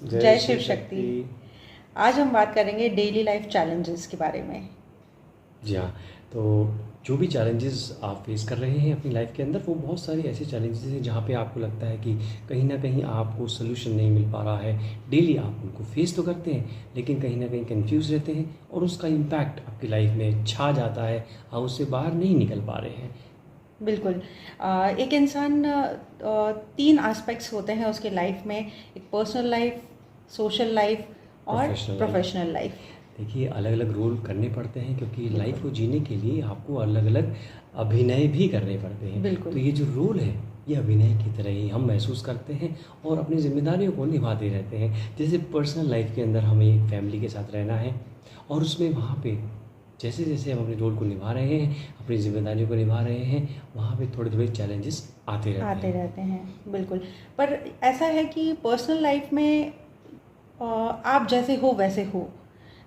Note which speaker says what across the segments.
Speaker 1: जय शिव शक्ति। आज हम बात करेंगे डेली लाइफ चैलेंजेस के बारे में।
Speaker 2: जी हाँ। तो जो भी चैलेंजेस आप फेस कर रहे हैं अपनी लाइफ के अंदर, वो बहुत सारे ऐसे चैलेंजेस हैं जहाँ पे आपको लगता है कि कहीं ना कहीं आपको सोल्यूशन नहीं मिल पा रहा है। डेली आप उनको फेस तो करते हैं, लेकिन कहीं ना कहीं कंफ्यूज रहते हैं और उसका इम्पैक्ट आपकी लाइफ में छा जाता है। आप उससे बाहर नहीं निकल पा रहे हैं।
Speaker 1: बिल्कुल। एक इंसान तीन एस्पेक्ट्स होते हैं उसके लाइफ में, एक पर्सनल लाइफ, सोशल लाइफ और
Speaker 2: प्रोफेशनल लाइफ,
Speaker 1: प्रोफेशनल लाइफ।
Speaker 2: देखिए अलग अलग रोल करने पड़ते हैं, क्योंकि लाइफ
Speaker 1: बिल्कुल
Speaker 2: को जीने के लिए आपको अलग अलग अभिनय भी करने पड़ते हैं।
Speaker 1: बिल्कुल
Speaker 2: तो ये जो रोल है, ये अभिनय की तरह ही हम महसूस करते हैं और अपनी जिम्मेदारियों को निभाते रहते हैं। जैसे पर्सनल लाइफ के अंदर हमें एक फैमिली के साथ रहना है, और उसमें वहाँ पे जैसे जैसे हम अपने रोल को निभा रहे हैं, अपनी जिम्मेदारियों को निभा रहे हैं, वहाँ पे थोड़े थोड़े चैलेंजेस आते रहते
Speaker 1: आते
Speaker 2: हैं।
Speaker 1: रहते हैं। बिल्कुल। पर ऐसा है कि पर्सनल लाइफ में आप जैसे हो वैसे हो,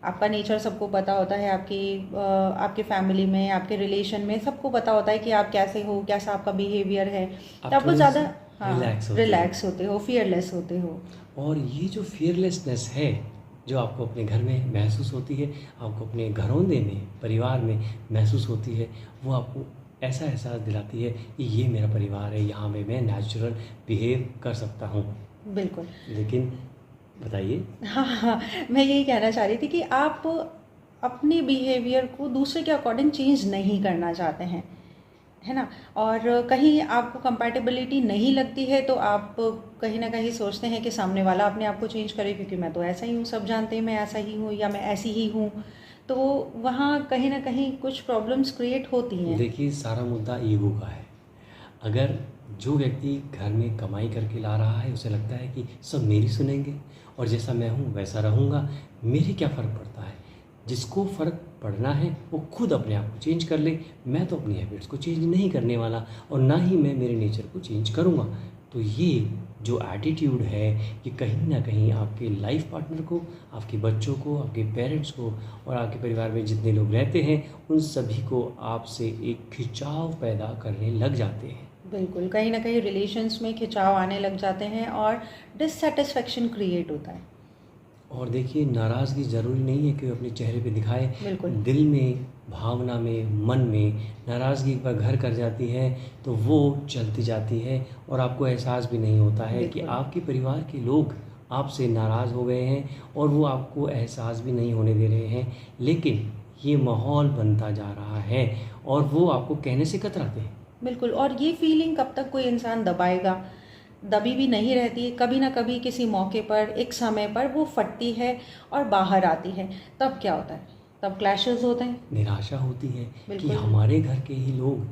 Speaker 1: आपका नेचर सबको पता होता है, आपके फैमिली में, आपके रिलेशन में सबको पता होता है कि आप कैसे हो, कैसा आपका बिहेवियर है। तो
Speaker 2: आप
Speaker 1: आपको
Speaker 2: थोड़े
Speaker 1: ज़्यादा
Speaker 2: से रिलैक्स होते हैं।
Speaker 1: रिलैक्स होते हो, फियरलेस होते हो।
Speaker 2: और ये जो फियरलेसनेस है, जो आपको अपने घर में महसूस होती है, आपको अपने घरौंदे में, परिवार में महसूस होती है, वो आपको ऐसा एहसास दिलाती है कि ये मेरा परिवार है, यहाँ पे मैं नेचुरल बिहेव कर सकता हूँ।
Speaker 1: बिल्कुल।
Speaker 2: लेकिन बताइए।
Speaker 1: हाँ हाँ, मैं यही कहना चाह रही थी कि आप अपने बिहेवियर को दूसरे के अकॉर्डिंग चेंज नहीं करना चाहते हैं, है ना। और कहीं आपको कंपैटिबिलिटी नहीं लगती है तो आप कहीं ना कहीं सोचते हैं कि सामने वाला अपने आप को चेंज करे, क्योंकि मैं तो ऐसा ही हूँ, सब जानते हैं मैं ऐसा ही हूँ या मैं ऐसी ही हूँ। तो वहाँ कहीं ना कहीं कुछ प्रॉब्लम्स क्रिएट होती हैं।
Speaker 2: देखिए, सारा मुद्दा ईगो का है। अगर जो व्यक्ति घर में कमाई करके ला रहा है, उसे लगता है कि सब मेरी सुनेंगे और जैसा मैं हूँ वैसा रहूँगा, मेरे क्या फ़र्क पड़ता है। जिसको फ़र्क पड़ना है वो खुद अपने आप को चेंज कर ले। मैं तो अपनी हैबिट्स को चेंज नहीं करने वाला, और ना ही मैं मेरे नेचर को चेंज करूँगा। तो ये जो एटीट्यूड है, ये कहीं ना कहीं आपके लाइफ पार्टनर को, आपके बच्चों को, आपके पेरेंट्स को और आपके परिवार में जितने लोग रहते हैं, उन सभी को आपसे एक खिंचाव पैदा करने लग जाते हैं।
Speaker 1: बिल्कुल, कहीं ना कहीं रिलेशंस में खिंचाव आने लग जाते हैं और डिससेटिस्फेक्शन क्रिएट होता है।
Speaker 2: और देखिए, नाराज़गी ज़रूरी नहीं है कि वो अपने चेहरे पे दिखाए।
Speaker 1: बिल्कुल
Speaker 2: दिल में, भावना में, मन में नाराज़गी एक बार घर कर जाती है तो वो चलती जाती है, और आपको एहसास भी नहीं होता है कि
Speaker 1: बिल्कुल
Speaker 2: आपके परिवार के लोग आपसे नाराज़ हो गए हैं, और वो आपको एहसास भी नहीं होने दे रहे हैं। लेकिन ये माहौल बनता जा रहा है और वो आपको कहने से कतराते हैं।
Speaker 1: बिल्कुल। और ये फीलिंग कब तक कोई इंसान दबाएगा, दबी भी नहीं रहती है, कभी ना कभी किसी मौके पर, एक समय पर वो फटती है और बाहर आती है। तब क्या होता है, तब क्लैशेस होते हैं।
Speaker 2: निराशा होती है कि
Speaker 1: बिल्कुल
Speaker 2: हमारे घर के ही लोग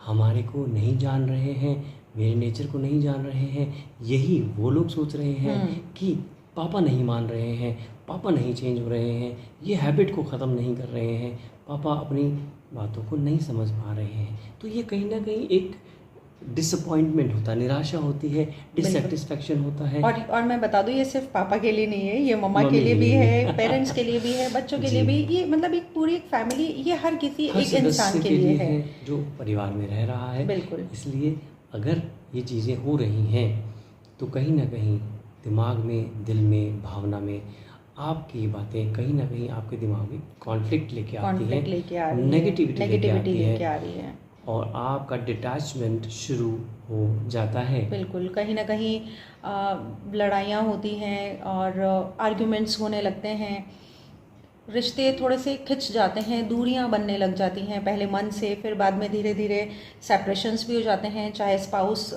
Speaker 2: हमारे को नहीं जान रहे हैं, मेरे नेचर को नहीं जान रहे हैं। यही वो लोग सोच रहे हैं कि पापा नहीं मान रहे हैं, पापा नहीं चेंज हो रहे हैं, ये हैबिट को ख़त्म नहीं कर रहे हैं, पापा अपनी बातों को नहीं समझ पा रहे हैं। तो ये कहीं ना कहीं एक डिसअपॉइंटमेंट होता है, निराशा होती है,
Speaker 1: बिल्कुल।
Speaker 2: डिससेटिस्फैक्शन होता है।
Speaker 1: और मैं बता दूँ, ये सिर्फ पापा के लिए नहीं है, ये मम्मा के
Speaker 2: मम्मी
Speaker 1: लिए
Speaker 2: के
Speaker 1: भी
Speaker 2: लिए
Speaker 1: है,
Speaker 2: भी
Speaker 1: पेरेंट्स के लिए भी है, बच्चों के लिए
Speaker 2: जी,
Speaker 1: भी। ये मतलब एक पूरी एक फैमिली, ये हर किसी
Speaker 2: हर
Speaker 1: एक
Speaker 2: सदस्य
Speaker 1: इंसान के
Speaker 2: के
Speaker 1: लिए
Speaker 2: लिए
Speaker 1: है।
Speaker 2: है जो परिवार में रह रहा है।
Speaker 1: बिल्कुल
Speaker 2: इसलिए अगर ये चीज़ें हो रही हैं तो कहीं ना कहीं दिमाग में, दिल में, भावना में आपकी बातें कहीं ना कहीं आपके दिमाग में कॉन्फ्लिक्ट लेके आती हैं,
Speaker 1: कॉन्फ्लिक्ट लेके आ रही है,
Speaker 2: नेगेटिविटी लेके
Speaker 1: नेगेटिविटी
Speaker 2: आती
Speaker 1: लेके
Speaker 2: है,
Speaker 1: आ रही है।
Speaker 2: और आपका डिटैचमेंट शुरू हो जाता है।
Speaker 1: बिल्कुल, कहीं ना कहीं लड़ाइयाँ होती हैं और आर्ग्यूमेंट्स होने लगते हैं, रिश्ते थोड़े से खिंच जाते हैं, दूरियां बनने लग जाती हैं, पहले मन से, फिर बाद में धीरे धीरे सेपरेशंस भी हो जाते हैं। चाहे स्पाउस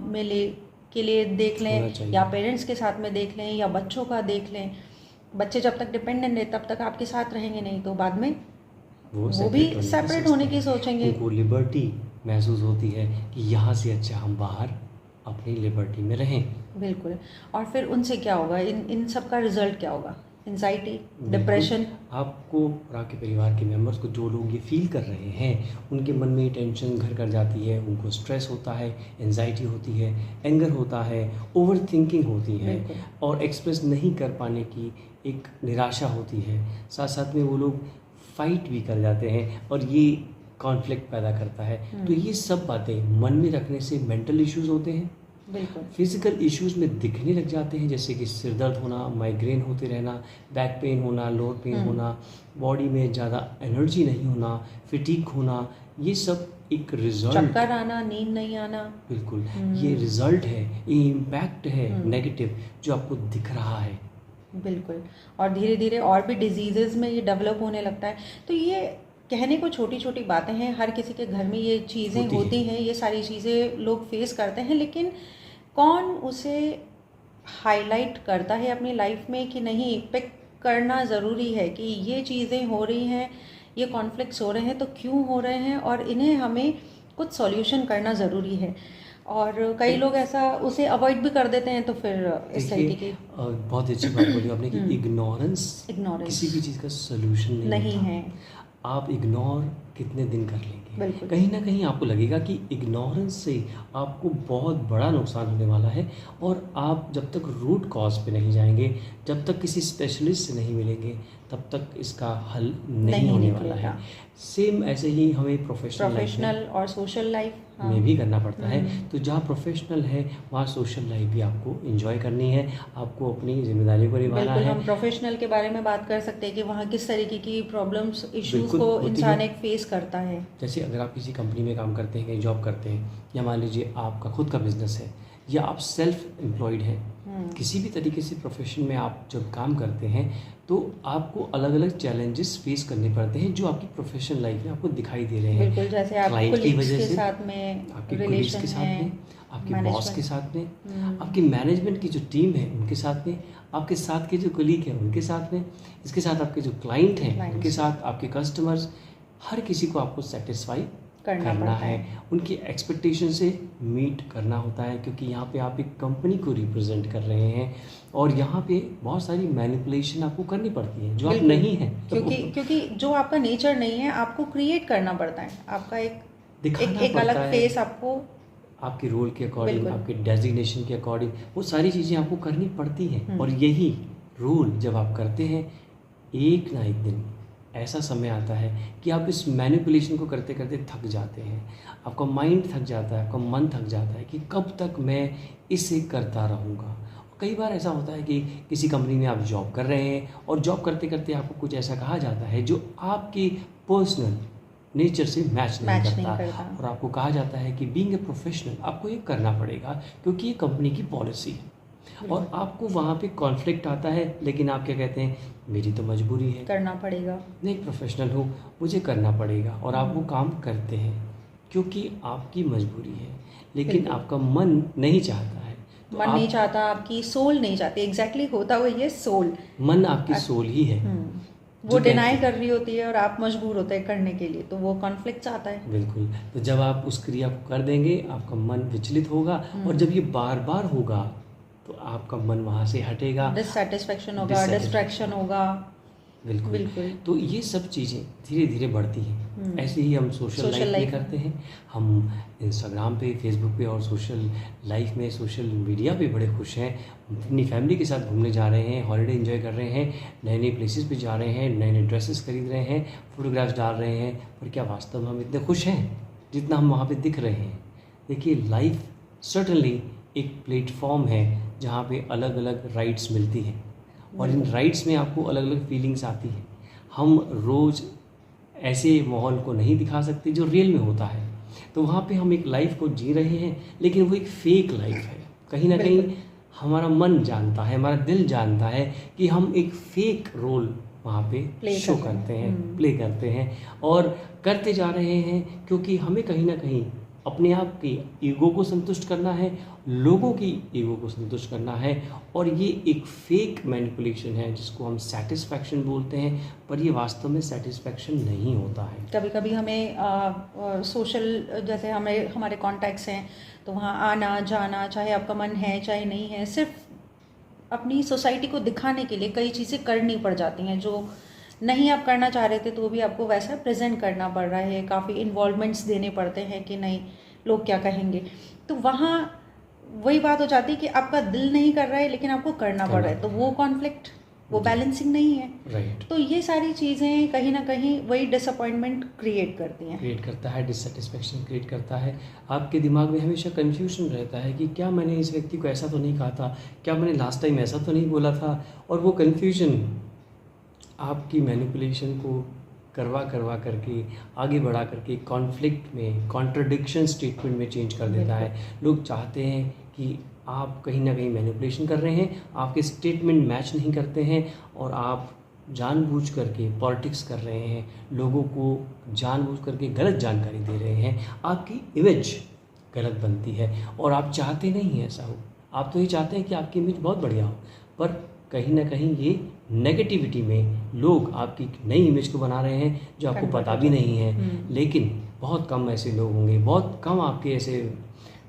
Speaker 1: में ले के लिए देख
Speaker 2: होना
Speaker 1: लें, या
Speaker 2: चाहिए।
Speaker 1: पेरेंट्स के साथ में देख लें, या बच्चों का देख लें। बच्चे जब तक डिपेंडेंट है तब तक आपके साथ रहेंगे, नहीं तो बाद में
Speaker 2: वो
Speaker 1: वो भी
Speaker 2: सेपरेट होने की
Speaker 1: सेपरेट
Speaker 2: सोचते
Speaker 1: होने की
Speaker 2: हैं।
Speaker 1: सोचेंगे।
Speaker 2: उनको लिबर्टी महसूस होती है कि यहाँ से अच्छा हम बाहर अपनी लिबर्टी में रहें।
Speaker 1: बिल्कुल। और फिर उनसे क्या होगा, इन इन सब का रिजल्ट क्या होगा, एंजाइटी,
Speaker 2: बिल्कुल।
Speaker 1: डिप्रेशन।
Speaker 2: आपको और आपके परिवार के मेंबर्स को, जो लोग ये फील कर रहे हैं, उनके मन में टेंशन घर कर जाती है, उनको स्ट्रेस होता है, एंजाइटी होती है, एंगर होता है, ओवर थिंकिंग होती है,
Speaker 1: बिल्कुल
Speaker 2: और एक्सप्रेस नहीं कर पाने की एक निराशा होती है। साथ साथ में वो लोग फाइट भी कर जाते हैं, और ये कॉन्फ्लिक्ट पैदा करता है। तो ये सब बातें मन में रखने से मेंटल इश्यूज होते हैं,
Speaker 1: बिल्कुल।
Speaker 2: फिजिकल इश्यूज में दिखने लग जाते हैं, जैसे कि सिर दर्द होना, माइग्रेन होते रहना, बैक पेन होना, लोअर पेन होना, बॉडी में ज़्यादा एनर्जी नहीं होना, फिटीक होना, ये सब एक रिजल्ट,
Speaker 1: चक्कर आना, नींद नहीं आना।
Speaker 2: बिल्कुल, ये रिजल्ट है, ये इम्पैक्ट है नेगेटिव जो आपको दिख रहा है।
Speaker 1: बिल्कुल। और धीरे धीरे और भी डिजीज़ेज़ में ये डेवलप होने लगता है। तो ये कहने को छोटी छोटी बातें हैं, हर किसी के घर में ये चीज़ें होती हैं, ये सारी चीज़ें लोग फेस करते हैं, लेकिन कौन उसे हाईलाइट करता है अपनी लाइफ में कि नहीं, पिक करना ज़रूरी है कि ये चीज़ें हो रही हैं, ये कॉन्फ्लिक्ट्स हो रहे हैं, तो क्यों हो रहे हैं और इन्हें हमें कुछ सॉल्यूशन करना ज़रूरी है। और कई लोग ऐसा उसे अवॉइड भी कर देते हैं, तो फिर इस तरीके की
Speaker 2: बहुत अच्छी बात बोली आपने कि इग्नोरेंस किसी भी चीज़ का सोल्यूशन नहीं
Speaker 1: है।
Speaker 2: आप इग्नोर कितने दिन कर लेंगे,
Speaker 1: बिल्कुल।
Speaker 2: कहीं ना कहीं आपको लगेगा कि इग्नोरेंस से आपको बहुत बड़ा नुकसान होने वाला है, और आप जब तक रूट कॉज पे नहीं जाएंगे, जब तक किसी स्पेशलिस्ट से नहीं मिलेंगे, तब तक इसका हल नहीं होने वाला है। सेम ऐसे ही हमें प्रोफेशनल
Speaker 1: और सोशल लाइफ
Speaker 2: में भी करना पड़ता है। तो जहाँ प्रोफेशनल है वहाँ सोशल लाइफ भी आपको एंजॉय करनी है, आपको अपनी जिम्मेदारी को निभाना है।
Speaker 1: हम प्रोफेशनल के बारे में बात कर सकते हैं कि वहाँ किस तरीके की प्रॉब्लम्स, इश्यूज को इंसान एक फेस करता है।
Speaker 2: जैसे अगर आप किसी कंपनी में काम करते हैं, कहीं जॉब करते हैं, या मान लीजिए आपका खुद का बिजनेस है, या आप सेल्फ एम्प्लॉयड हैं, किसी भी तरीके से प्रोफेशन में आप जब काम करते हैं, तो आपको अलग अलग चैलेंजेस फेस करने पड़ते हैं जो आपकी प्रोफेशनल लाइफ में आपको दिखाई दे रहे हैं।
Speaker 1: बिल्कुल, जैसे आप
Speaker 2: क्लाइंट की वजह से,
Speaker 1: साथ में,
Speaker 2: आपके कोलीग्स के साथ में, आपके बॉस के साथ में, आपकी मैनेजमेंट की जो टीम है उनके साथ में, आपके साथ के जो कोलीग हैं उनके साथ में, इसके साथ आपके जो क्लाइंट हैं उनके साथ, आपके कस्टमर्स, हर किसी को आपको सेटिस्फाई करना है, उनकी एक्सपेक्टेशन से मीट करना होता है, क्योंकि यहाँ पे आप एक कंपनी को रिप्रेजेंट कर रहे हैं, और यहाँ पे बहुत सारी मैनिपुलेशन आपको करनी पड़ती है जो आप नहीं है,
Speaker 1: क्योंकि जो आपका नेचर नहीं है, आपको क्रिएट करना पड़ता है, आपका एक अलग फेस आपको,
Speaker 2: आपके रोल के अकॉर्डिंग, आपके डेजिग्नेशन के अकॉर्डिंग वो सारी चीज़ें आपको करनी पड़ती हैं। और यही रोल जब आप करते हैं, एक ना एक दिन ऐसा समय आता है कि आप इस मैनिपुलेशन को करते करते थक जाते हैं, आपका माइंड थक जाता है, आपका मन थक जाता है कि कब तक मैं इसे करता रहूँगा। कई बार ऐसा होता है कि किसी कंपनी में आप जॉब कर रहे हैं, और जॉब करते करते आपको कुछ ऐसा कहा जाता है जो आपके पर्सनल नेचर से मैच नहीं करता, और आपको कहा जाता है कि बीइंग ए प्रोफेशनल आपको ये करना पड़ेगा क्योंकि ये कंपनी की पॉलिसी है, और आपको वहाँ पे कॉन्फ्लिक्ट आता है, लेकिन आप क्या कहते हैं, मेरी तो मजबूरी है, करना पड़ेगा, मैं एक प्रोफेशनल हूँ, मुझे करना पड़ेगा, और आप वो काम करते हैं क्योंकि आपकी मजबूरी है, लेकिन आपका मन नहीं चाहता है,
Speaker 1: तो मन नहीं चाहता, आपकी सोल नहीं चाहती। एग्जैक्टली होता हुआ ये सोल,
Speaker 2: मन आपकी सोल ही है,
Speaker 1: वो डिनाई कर रही होती है और आप मजबूर होते हैं करने के लिए, तो वो कॉन्फ्लिक्ट आता है।
Speaker 2: बिल्कुल। तो जब आप उस क्रिया को कर देंगे, आपका मन विचलित होगा, और जब ये बार बार होगा तो आपका मन वहाँ से हटेगा,
Speaker 1: डिससैटिस्फैक्शन होगा, डिस्ट्रैक्शन होगा।
Speaker 2: बिल्कुल। तो ये सब चीज़ें धीरे धीरे बढ़ती हैं। ऐसे ही हम सोशल लाइफ में करते हैं, हम इंस्टाग्राम पे, फेसबुक पे और सोशल लाइफ में, सोशल मीडिया पे बड़े खुश हैं, अपनी फैमिली के साथ घूमने जा रहे हैं, हॉलीडे एंजॉय कर रहे हैं, नए नए प्लेसेस पे जा रहे हैं, नए नए ड्रेसेस खरीद रहे हैं, फोटोग्राफ्स डाल रहे हैं, पर क्या वास्तव में हम इतने खुश हैं जितना हम वहाँ पे दिख रहे हैं? देखिए, लाइफ सर्टनली एक प्लेटफॉर्म है जहाँ पे अलग अलग राइट्स मिलती हैं, और इन राइट्स में आपको अलग अलग फीलिंग्स आती हैं। हम रोज़ ऐसे माहौल को नहीं दिखा सकते जो रियल में होता है, तो वहाँ पे हम एक लाइफ को जी रहे हैं, लेकिन वो एक फेक लाइफ है। कहीं ना कहीं हमारा मन जानता है, हमारा दिल जानता है कि हम एक फेक रोल वहाँ पे शो करते हैं, प्ले करते हैं, और करते जा रहे हैं, क्योंकि हमें कहीं ना कहीं अपने आप की ईगो को संतुष्ट करना है, लोगों की ईगो को संतुष्ट करना है, और ये एक फेक मैनिपुलेशन है जिसको हम सेटिस्फैक्शन बोलते हैं, पर ये वास्तव में सेटिस्फैक्शन नहीं होता है।
Speaker 1: कभी कभी हमें सोशल, जैसे हमारे कॉन्टैक्ट्स हैं, तो वहाँ आना जाना, चाहे आपका मन है चाहे नहीं है, सिर्फ अपनी सोसाइटी को दिखाने के लिए कई चीज़ें करनी पड़ जाती हैं जो नहीं आप करना चाह रहे थे, तो भी आपको वैसा प्रेजेंट करना पड़ रहा है, काफ़ी इन्वॉल्वमेंट्स देने पड़ते हैं कि नहीं, लोग क्या कहेंगे। तो वहाँ वही बात हो जाती है कि आपका दिल नहीं कर रहा है, लेकिन आपको करना पड़ रहा है, तो वो कॉन्फ्लिक्ट वो
Speaker 2: जी।
Speaker 1: बैलेंसिंग नहीं है।
Speaker 2: राइट।
Speaker 1: तो ये सारी चीज़ें कहीं ना कहीं वही डिसअपॉइंटमेंट क्रिएट करती हैं।
Speaker 2: क्रिएट करता है, डिससेटिस्फेक्शन क्रिएट करता है। आपके दिमाग में हमेशा कन्फ्यूजन रहता है कि क्या मैंने इस व्यक्ति को ऐसा तो नहीं कहा था, क्या मैंने लास्ट टाइम ऐसा तो नहीं बोला था। और वो कन्फ्यूजन आपकी मैनिपुलेशन को करवा करवा करके आगे बढ़ा करके कॉन्फ्लिक्ट में, कॉन्ट्रडिक्शन स्टेटमेंट में चेंज कर देता है। लोग चाहते हैं कि आप कहीं ना कहीं मैनिपुलेशन कर रहे हैं, आपके स्टेटमेंट मैच नहीं करते हैं और आप जानबूझ करके पॉलिटिक्स कर रहे हैं, लोगों को जानबूझ करके गलत जानकारी दे रहे हैं, आपकी इमेज गलत बनती है और आप चाहते नहीं हैं ऐसा हो। आप तो ये चाहते हैं कि आपकी इमेज बहुत बढ़िया हो, पर कहीं ना कहीं ये नेगेटिविटी में लोग आपकी एक नई इमेज को बना रहे हैं जो आपको पता भी नहीं है। लेकिन बहुत कम ऐसे लोग होंगे, बहुत कम आपके ऐसे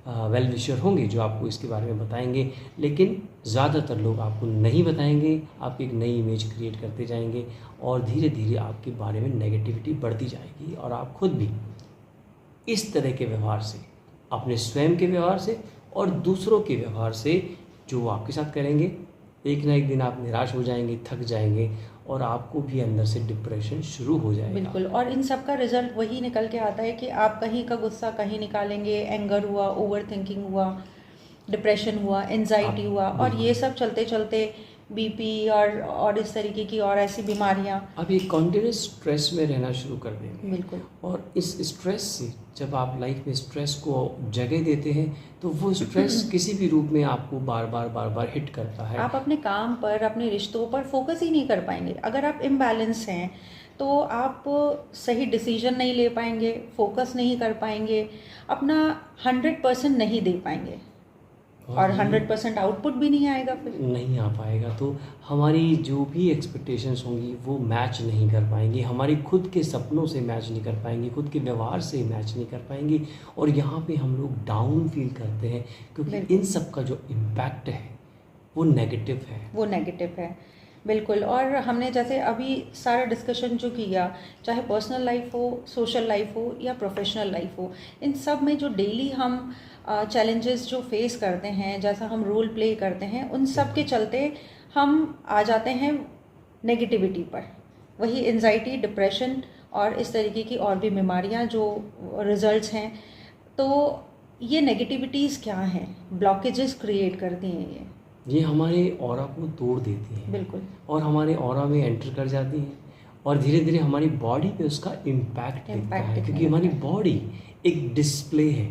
Speaker 2: वेल विशर होंगे जो आपको इसके बारे में बताएंगे, लेकिन ज़्यादातर लोग आपको नहीं बताएंगे, आपकी एक नई इमेज क्रिएट करते जाएंगे और धीरे धीरे आपके बारे में नेगेटिविटी बढ़ती जाएगी और आप खुद भी इस तरह के व्यवहार से, अपने स्वयं के व्यवहार से और दूसरों के व्यवहार से जो वो आपके साथ करेंगे, एक ना एक दिन आप निराश हो जाएंगे, थक जाएंगे और आपको भी अंदर से डिप्रेशन शुरू हो जाएगा।
Speaker 1: बिल्कुल। और इन सब का रिजल्ट वही निकल के आता है कि आप कहीं का गुस्सा कहीं निकालेंगे, एंगर हुआ, ओवर थिंकिंग हुआ, डिप्रेशन हुआ, एंजाइटी हुआ, और ये सब चलते चलते बीपी और इस तरीके की और ऐसी बीमारियां।
Speaker 2: आप ये कॉन्टिन्यूस स्ट्रेस में रहना शुरू कर देंगे।
Speaker 1: बिल्कुल।
Speaker 2: और इस स्ट्रेस से जब आप लाइफ में स्ट्रेस को जगह देते हैं तो वो स्ट्रेस किसी भी रूप में आपको बार बार हिट करता है।
Speaker 1: आप अपने काम पर, अपने रिश्तों पर फोकस ही नहीं कर पाएंगे। अगर आप इम्बैलेंस हैं तो आप सही डिसीजन नहीं ले पाएंगे, फोकस नहीं कर पाएंगे, अपना 100% नहीं दे पाएंगे और 100% आउटपुट भी नहीं आएगा, फिर
Speaker 2: नहीं आ पाएगा। तो हमारी जो भी एक्सपेक्टेशंस होंगी वो मैच नहीं कर पाएंगी, हमारी खुद के सपनों से मैच नहीं कर पाएंगी, खुद के व्यवहार से मैच नहीं कर पाएंगी और यहाँ पे हम लोग डाउन फील करते हैं क्योंकि इन सब का जो इम्पैक्ट है वो नेगेटिव है।
Speaker 1: वो नेगेटिव है, बिल्कुल। और हमने जैसे अभी सारा डिस्कशन जो किया, चाहे पर्सनल लाइफ हो, सोशल लाइफ हो या प्रोफेशनल लाइफ हो, इन सब में जो डेली हम चैलेंजेस जो फेस करते हैं, जैसा हम रोल प्ले करते हैं, उन सब के चलते हम आ जाते हैं नेगेटिविटी पर। वही एंजाइटी, डिप्रेशन और इस तरीके की और भी बीमारियां जो रिजल्ट्स हैं। तो ये नेगेटिविटीज़ क्या हैं? ब्लॉकेजेस क्रिएट करती हैं
Speaker 2: ये हमारे ऑरा को तोड़ देती हैं।
Speaker 1: बिल्कुल।
Speaker 2: और हमारे ऑरा में एंटर कर जाती हैं और धीरे धीरे हमारी बॉडी पे उसका इम्पैक्ट दिखता है क्योंकि हमारी बॉडी एक डिस्प्ले है,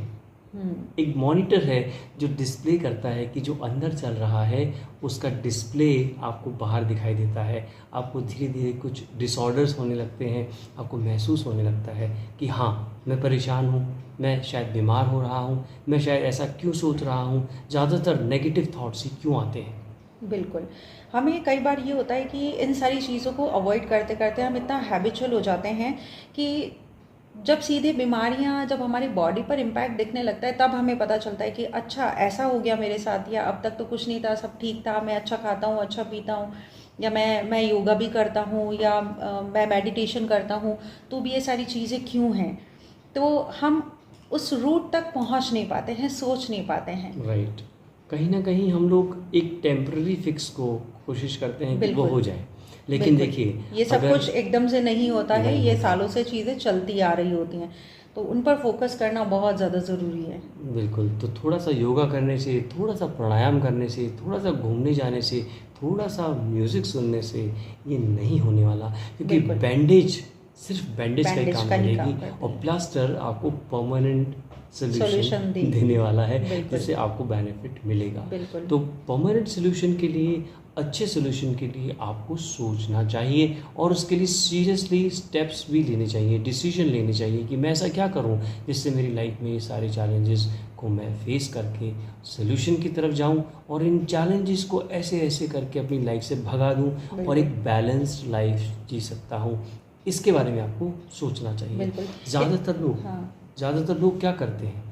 Speaker 2: एक मॉनिटर है जो डिस्प्ले करता है कि जो अंदर चल रहा है उसका डिस्प्ले आपको बाहर दिखाई देता है। आपको धीरे धीरे कुछ डिसऑर्डर्स होने लगते हैं, आपको महसूस होने लगता है कि हाँ मैं परेशान हूँ, मैं शायद बीमार हो रहा हूँ, मैं शायद ऐसा क्यों सोच रहा हूँ, ज़्यादातर नेगेटिव थॉट्स ही क्यों आते हैं।
Speaker 1: बिल्कुल। हमें कई बार ये होता है कि इन सारी चीज़ों को अवॉइड करते करते हम इतना हैबिचुअल हो जाते हैं कि जब सीधे बीमारियां जब हमारी बॉडी पर इम्पैक्ट दिखने लगता है तब हमें पता चलता है कि अच्छा ऐसा हो गया मेरे साथ, या अब तक तो कुछ नहीं था, सब ठीक था, मैं अच्छा खाता हूँ, अच्छा पीता हूँ, या मैं योगा भी करता हूँ, या मैं मेडिटेशन करता हूँ, तो भी ये सारी चीज़ें क्यों हैं? तो हम उस रूट तक पहुँच नहीं पाते हैं, सोच नहीं पाते हैं।
Speaker 2: राइट। कहीं ना कहीं हम लोग एक टेम्पररी फिक्स को कोशिश करते हैं कि वो हो जाए, लेकिन देखिए
Speaker 1: ये सब कुछ एकदम से नहीं होता है, ये सालों से चीज़ें चलती आ रही होती हैं, तो उन पर फोकस करना बहुत ज़्यादा ज़रूरी है।
Speaker 2: बिल्कुल। तो थोड़ा सा योगा करने से, थोड़ा सा प्राणायाम करने से, थोड़ा सा घूमने जाने से, थोड़ा सा म्यूज़िक सुनने से ये नहीं होने वाला, क्योंकि बैंडेज सिर्फ बैंडेज का ही काम करेगी और प्लास्टर आपको परमानेंट सोल्यूशन देने वाला है जिससे आपको बेनिफिट मिलेगा। तो परमानेंट सोल्यूशन के लिए, अच्छे सोल्यूशन के लिए आपको सोचना चाहिए और उसके लिए सीरियसली स्टेप्स भी लेने चाहिए, डिसीजन लेने चाहिए कि मैं ऐसा क्या करूं जिससे मेरी लाइफ में ये सारे चैलेंजेस को मैं फेस करके सोल्यूशन की तरफ जाऊं और इन चैलेंजेस को ऐसे ऐसे करके अपनी लाइफ से भगा दूं और एक बैलेंस्ड लाइफ जी सकता हूं। इसके बारे में आपको सोचना चाहिए। ज़्यादातर लोग क्या करते हैं,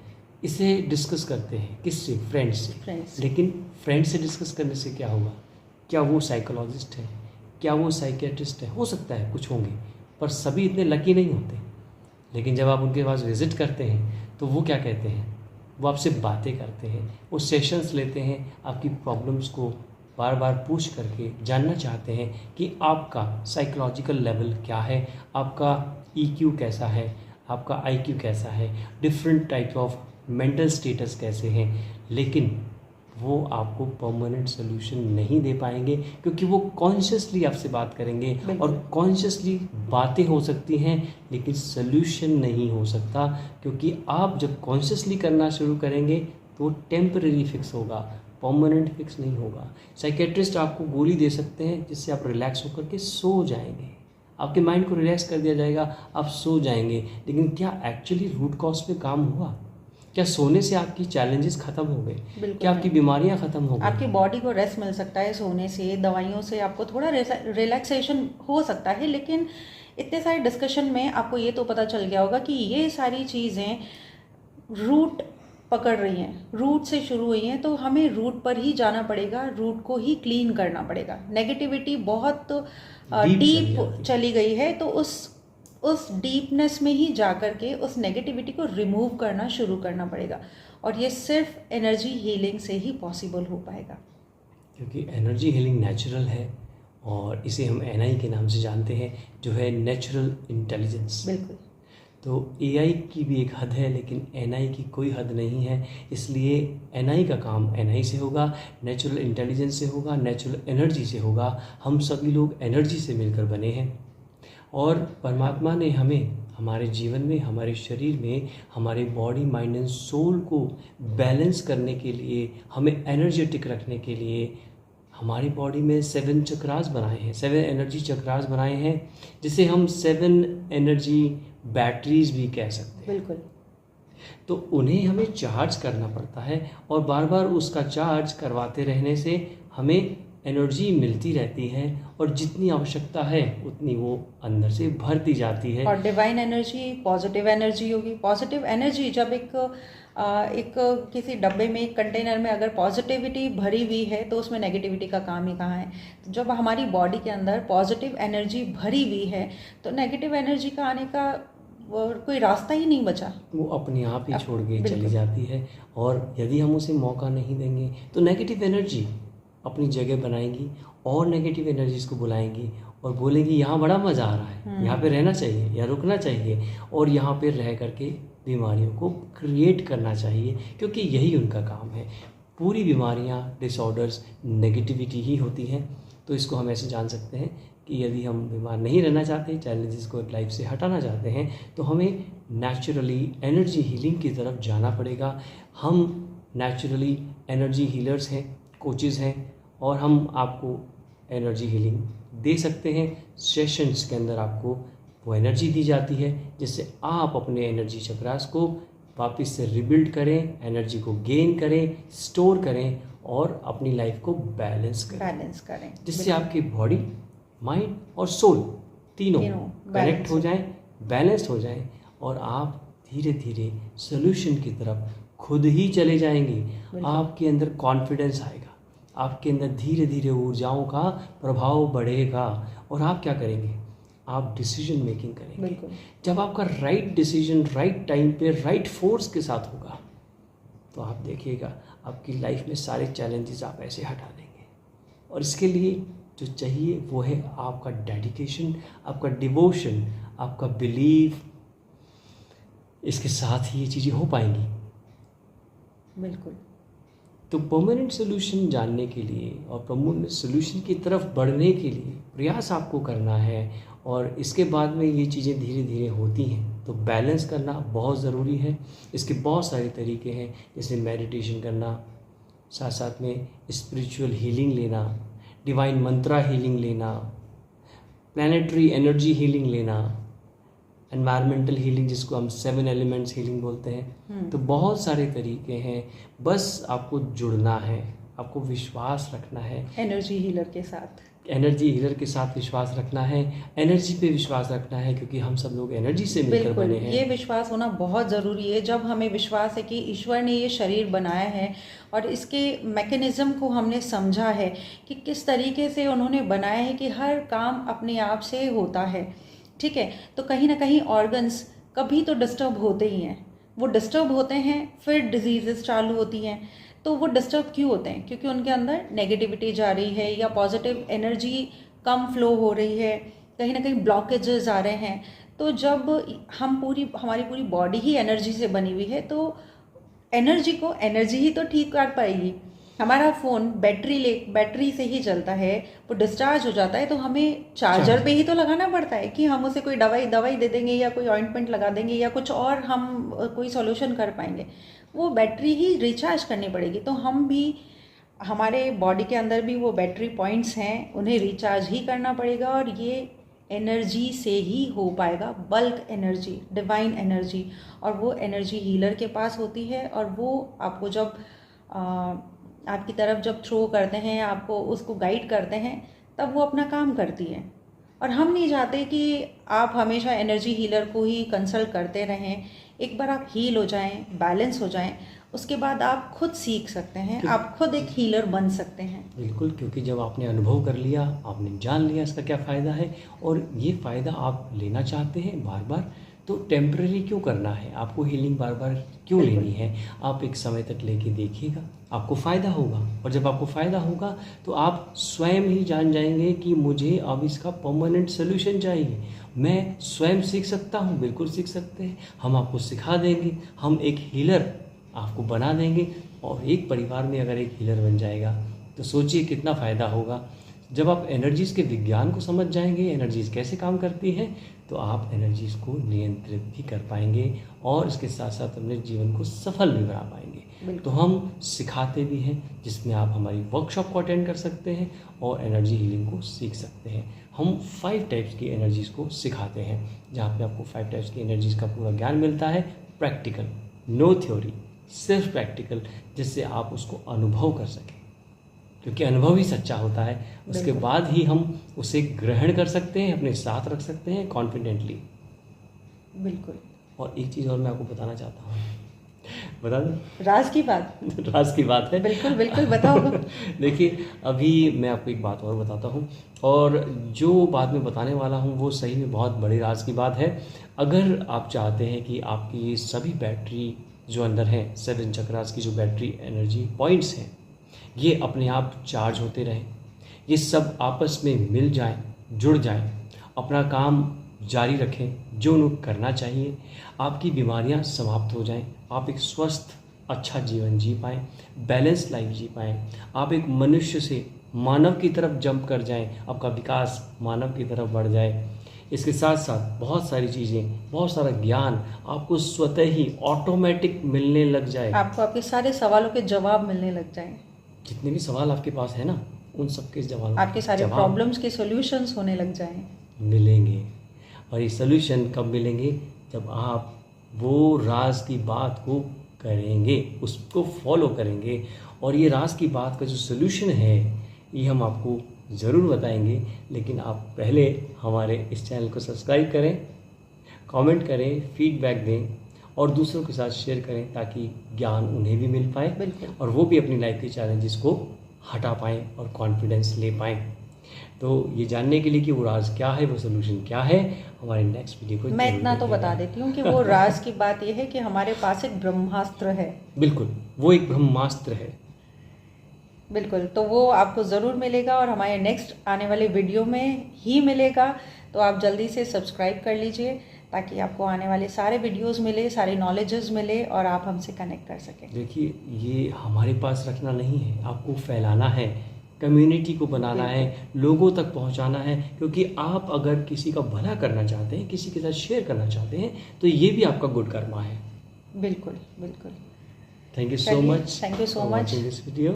Speaker 2: इसे डिस्कस करते हैं किससे? फ्रेंड्स से। लेकिन फ्रेंड्स से डिस्कस करने से क्या होगा? क्या वो साइकोलॉजिस्ट है? क्या वो साइकियाट्रिस्ट है? हो सकता है कुछ होंगे, पर सभी इतने लकी नहीं होते। लेकिन जब आप उनके पास विज़िट करते हैं तो वो क्या कहते हैं? वो आपसे बातें करते हैं, वो सेशंस लेते हैं, आपकी प्रॉब्लम्स को बार बार पूछ करके जानना चाहते हैं कि आपका साइकोलॉजिकल लेवल क्या है, आपका ईक्यू कैसा है, आपका आईक्यू कैसा है, different type of mental status कैसे हैं, लेकिन वो आपको परमानेंट सोल्यूशन नहीं दे पाएंगे, क्योंकि वो कॉन्शियसली आपसे बात करेंगे और कॉन्शियसली बातें हो सकती हैं लेकिन सोल्यूशन नहीं हो सकता, क्योंकि आप जब कॉन्शियसली करना शुरू करेंगे तो टेम्परेरी फिक्स होगा, परमानेंट फिक्स नहीं होगा। साइकेट्रिस्ट आपको गोली दे सकते हैं जिससे आप रिलैक्स होकर के सो जाएंगे, आपके माइंड को रिलैक्स कर दिया जाएगा, आप सो जाएंगे, लेकिन क्या एक्चुअली रूट कॉज पे काम हुआ? क्या सोने से आपकी चैलेंजेस खत्म हो गए? क्या आपकी बीमारियां खत्म हो गई?
Speaker 1: आपकी बॉडी को रेस्ट मिल सकता है सोने से, दवाइयों से आपको थोड़ा रिलैक्सेशन हो सकता है, लेकिन इतने सारे डिस्कशन में आपको ये तो पता चल गया होगा कि ये सारी चीज़ें रूट पकड़ रही हैं, रूट से शुरू हुई हैं, तो हमें रूट पर ही जाना पड़ेगा, रूट को ही क्लीन करना पड़ेगा। नेगेटिविटी बहुत डीप चली गई है, तो उस डीपनेस में ही जा कर के उस नेगेटिविटी को रिमूव करना शुरू करना पड़ेगा, और ये सिर्फ एनर्जी हीलिंग से ही पॉसिबल हो पाएगा।
Speaker 2: क्योंकि एनर्जी हीलिंग नेचुरल है और इसे हम एनआई के नाम से जानते हैं, जो है नेचुरल इंटेलिजेंस।
Speaker 1: बिल्कुल।
Speaker 2: तो एआई की भी एक हद है, लेकिन एनआई की कोई हद नहीं है, इसलिए एनआई का काम एनआई से होगा, नेचुरल इंटेलिजेंस से होगा, नेचुरल एनर्जी से होगा। हम सभी लोग एनर्जी से मिलकर बने हैं और परमात्मा ने हमें हमारे जीवन में, हमारे शरीर में, हमारे बॉडी, माइंड एंड सोल को बैलेंस करने के लिए, हमें एनर्जेटिक रखने के लिए हमारी बॉडी में 7 चक्रास बनाए हैं, 7 एनर्जी चक्रास बनाए हैं, जिसे हम 7 एनर्जी बैटरीज भी कह सकते हैं।
Speaker 1: बिल्कुल।
Speaker 2: तो उन्हें हमें चार्ज करना पड़ता है और बार बार उसका चार्ज करवाते रहने से हमें एनर्जी मिलती रहती है और जितनी आवश्यकता है उतनी वो अंदर से भरती जाती है।
Speaker 1: और डिवाइन एनर्जी पॉजिटिव एनर्जी होगी। पॉजिटिव एनर्जी जब एक किसी डब्बे में, एक कंटेनर में अगर पॉजिटिविटी भरी हुई है तो उसमें नेगेटिविटी का काम ही कहाँ है। तो जब हमारी बॉडी के अंदर पॉजिटिव एनर्जी भरी हुई है तो नेगेटिव एनर्जी का आने का कोई रास्ता ही नहीं बचा,
Speaker 2: वो अपने आप ही छोड़ के चली जाती है। और यदि हम उसे मौका नहीं देंगे तो नेगेटिव एनर्जी अपनी जगह बनाएंगी और नेगेटिव एनर्जीज को बुलाएंगी और बोलेंगी यहाँ बड़ा मज़ा आ रहा है, यहाँ पे रहना चाहिए या रुकना चाहिए और यहाँ पे रह करके बीमारियों को क्रिएट करना चाहिए, क्योंकि यही उनका काम है। पूरी बीमारियाँ, डिसऑर्डर्स नेगेटिविटी ही होती हैं। तो इसको हम ऐसे जान सकते हैं कि यदि हम बीमार नहीं रहना चाहते, चैलेंजेस को लाइफ से हटाना चाहते हैं, तो हमें नेचुरली एनर्जी हीलिंग की तरफ जाना पड़ेगा। हम नेचुरली एनर्जी हीलर्स हैं, कोचेज़ हैं और हम आपको एनर्जी हीलिंग दे सकते हैं। सेशंस के अंदर आपको वो एनर्जी दी जाती है जिससे आप अपने एनर्जी चक्रास को वापस से रिबिल्ड करें, एनर्जी को गेन करें, स्टोर करें और अपनी लाइफ को बैलेंस करें, जिससे आपकी बॉडी, माइंड और सोल तीनों कनेक्ट हो जाएं, बैलेंस्ड हो जाएं और आप धीरे धीरे सोल्यूशन की तरफ खुद ही चले जाएंगे। आपके अंदर कॉन्फिडेंस आएगा, आपके अंदर धीरे धीरे ऊर्जाओं का प्रभाव बढ़ेगा और आप क्या करेंगे, आप डिसीजन मेकिंग करेंगे। जब आपका राइट डिसीजन राइट टाइम पे राइट फोर्स के साथ होगा तो आप देखिएगा आपकी लाइफ में सारे चैलेंजेस आप ऐसे हटा देंगे। और इसके लिए जो चाहिए वो है आपका डेडिकेशन, आपका डिवोशन, आपका बिलीव। इसके साथ ही ये चीज़ें हो पाएंगी।
Speaker 1: बिल्कुल।
Speaker 2: तो परमानेंट सोल्यूशन जानने के लिए और परमानेंट सोल्यूशन की तरफ बढ़ने के लिए प्रयास आपको करना है और इसके बाद में ये चीज़ें धीरे धीरे होती हैं। तो बैलेंस करना बहुत ज़रूरी है। इसके बहुत सारे तरीके हैं, जैसे मेडिटेशन करना, साथ साथ में स्पिरिचुअल हीलिंग लेना, डिवाइन मंत्रा हीलिंग लेना, प्लैनेटरी एनर्जी हीलिंग लेना, एनवायरमेंटल हीलिंग जिसको हम 7 एलिमेंट्स हीलिंग बोलते हैं। तो बहुत सारे तरीके हैं, बस आपको जुड़ना है, आपको विश्वास रखना है
Speaker 1: एनर्जी हीलर के साथ,
Speaker 2: एनर्जी हीलर के साथ विश्वास रखना है, एनर्जी पे विश्वास रखना है, क्योंकि हम सब लोग एनर्जी से मिलकर बने हैं।
Speaker 1: ये विश्वास होना बहुत ज़रूरी है। जब हमें विश्वास है कि ईश्वर ने ये शरीर बनाया है और इसके मैकेनिज़्म को हमने समझा है कि किस तरीके से उन्होंने बनाया है कि हर काम अपने आप से होता है, ठीक है, तो कहीं ना कहीं ऑर्गन्स कभी तो डिस्टर्ब होते ही हैं, वो डिस्टर्ब होते हैं, फिर डिजीज़ेस चालू होती हैं। तो वो डिस्टर्ब क्यों होते हैं? क्योंकि उनके अंदर नेगेटिविटी जा रही है या पॉजिटिव एनर्जी कम फ्लो हो रही है, कहीं ना कहीं ब्लॉकेजेस आ रहे हैं। तो जब हमारी पूरी बॉडी ही एनर्जी से बनी हुई है, तो एनर्जी ही तो ठीक कर पाएगी। हमारा फ़ोन बैटरी से ही चलता है, वो डिस्चार्ज हो जाता है, तो हमें चार्जर पे ही तो लगाना पड़ता है कि हम उसे कोई दवाई दे देंगे या कोई ऑइंटमेंट लगा देंगे या कुछ और हम कोई सॉल्यूशन कर पाएंगे। वो बैटरी ही रिचार्ज करनी पड़ेगी। तो हम भी, हमारे बॉडी के अंदर भी वो बैटरी पॉइंट्स हैं, उन्हें रिचार्ज ही करना पड़ेगा। और ये एनर्जी से ही हो पाएगा, बल्क एनर्जी, डिवाइन एनर्जी। और वो एनर्जी हीलर के पास होती है, और वो आपको जब आपकी तरफ जब थ्रो करते हैं, आपको उसको गाइड करते हैं, तब वो अपना काम करती है। और हम नहीं चाहते कि आप हमेशा एनर्जी हीलर को ही कंसल्ट करते रहें। एक बार आप हील हो जाएं, बैलेंस हो जाएं, उसके बाद आप खुद सीख सकते हैं, आप खुद एक हीलर बन सकते हैं।
Speaker 2: बिल्कुल, क्योंकि जब आपने अनुभव कर लिया, आपने जान लिया इसका क्या फ़ायदा है, और ये फ़ायदा आप लेना चाहते हैं बार बार, तो टेम्पररी क्यों करना है, आपको हीलिंग बार बार क्यों लेनी है? आप एक समय तक लेके देखिएगा, आपको फ़ायदा होगा। और जब आपको फ़ायदा होगा तो आप स्वयं ही जान जाएंगे कि मुझे अब इसका परमानेंट सोल्यूशन चाहिए। मैं स्वयं सीख सकता हूँ, बिल्कुल सीख सकते हैं। हम आपको सिखा देंगे, हम एक हीलर आपको बना देंगे। और एक परिवार में अगर एक हीलर बन जाएगा तो सोचिए कितना फ़ायदा होगा। जब आप एनर्जीज़ के विज्ञान को समझ जाएंगे, एनर्जीज़ कैसे काम करती हैं, तो आप एनर्जीज़ को नियंत्रित भी कर पाएंगे और इसके साथ साथ अपने जीवन को सफल भी बना पाएंगे। तो हम सिखाते भी हैं, जिसमें आप हमारी वर्कशॉप को अटेंड कर सकते हैं और एनर्जी हीलिंग को सीख सकते हैं। हम 5 टाइप्स की एनर्जीज़ को सिखाते हैं, जहाँ पे आपको 5 टाइप्स की एनर्जीज़ का पूरा ज्ञान मिलता है। प्रैक्टिकल, नो थ्योरी, सिर्फ प्रैक्टिकल, जिससे आप उसको अनुभव कर सकें, क्योंकि अनुभव ही सच्चा होता है। उसके बाद ही हम उसे ग्रहण कर सकते हैं, अपने साथ रख सकते हैं कॉन्फिडेंटली।
Speaker 1: बिल्कुल।
Speaker 2: और एक चीज़ और मैं आपको बताना चाहता हूँ, बता दूँ?
Speaker 1: राज की बात।
Speaker 2: राज की बात है।
Speaker 1: बिल्कुल बिल्कुल, बताओ।
Speaker 2: देखिए, अभी मैं आपको एक बात और बताता हूँ, और जो बात मैं बताने वाला हूँ वो सही में बहुत बड़ी राज की बात है। अगर आप चाहते हैं कि आपकी ये सभी बैटरी जो अंदर हैं, 7 चक्रास की जो बैटरी एनर्जी पॉइंट्स हैं, ये अपने आप चार्ज होते रहें, ये सब आपस में मिल जाएं, जुड़ जाएं, अपना काम जारी रखें जो उन्हें करना चाहिए, आपकी बीमारियां समाप्त हो जाएं, आप एक स्वस्थ अच्छा जीवन जी पाएँ, बैलेंस लाइफ जी पाएँ, आप एक मनुष्य से मानव की तरफ जंप कर जाएं, आपका विकास मानव की तरफ बढ़ जाए। इसके साथ साथ बहुत सारी चीज़ें, बहुत सारा ज्ञान आपको स्वतः ही ऑटोमेटिक मिलने लग जाए।
Speaker 1: आपको आपके सारे सवालों के जवाब मिलने लग जाएं।
Speaker 2: जितने भी सवाल आपके पास है ना, उन सब के जवाब,
Speaker 1: आपके सारे प्रॉब्लम्स के सॉल्यूशंस होने लग जाएं,
Speaker 2: मिलेंगे। और ये सॉल्यूशन कब मिलेंगे? जब आप वो राज की बात को करेंगे, उसको फॉलो करेंगे। और ये राज की बात का जो सॉल्यूशन है, ये हम आपको ज़रूर बताएंगे। लेकिन आप पहले हमारे इस चैनल को सब्सक्राइब करें, कमेंट करें, फीडबैक दें और दूसरों के साथ शेयर करें, ताकि ज्ञान उन्हें भी मिल पाए और वो भी अपनी लाइफ के चैलेंजेस को हटा पाएँ और कॉन्फिडेंस ले पाएँ। तो ये जानने के लिए कि वो राज क्या है, वो सोल्यूशन क्या है, हमारे नेक्स्ट वीडियो को
Speaker 1: मैं इतना तो बता देती हूँ कि वो राज की बात ये है कि हमारे पास एक ब्रह्मास्त्र है।
Speaker 2: बिल्कुल, वो एक ब्रह्मास्त्र है।
Speaker 1: बिल्कुल, तो वो आपको ज़रूर मिलेगा और हमारे नेक्स्ट आने वाले वीडियो में ही मिलेगा। तो आप जल्दी से सब्सक्राइब कर लीजिए, ताकि आपको आने वाले सारे वीडियोस मिले, सारे नॉलेजेस मिले और आप हमसे कनेक्ट कर सकें।
Speaker 2: देखिए, ये हमारे पास रखना नहीं है, आपको फैलाना है, कम्युनिटी को बनाना है, लोगों तक पहुंचाना है। क्योंकि आप अगर किसी का भला करना चाहते हैं, किसी के साथ शेयर करना चाहते हैं, तो ये भी आपका गुड कर्मा है।
Speaker 1: बिल्कुल बिल्कुल।
Speaker 2: Thank you so much.
Speaker 1: Thank you so much.
Speaker 2: This video.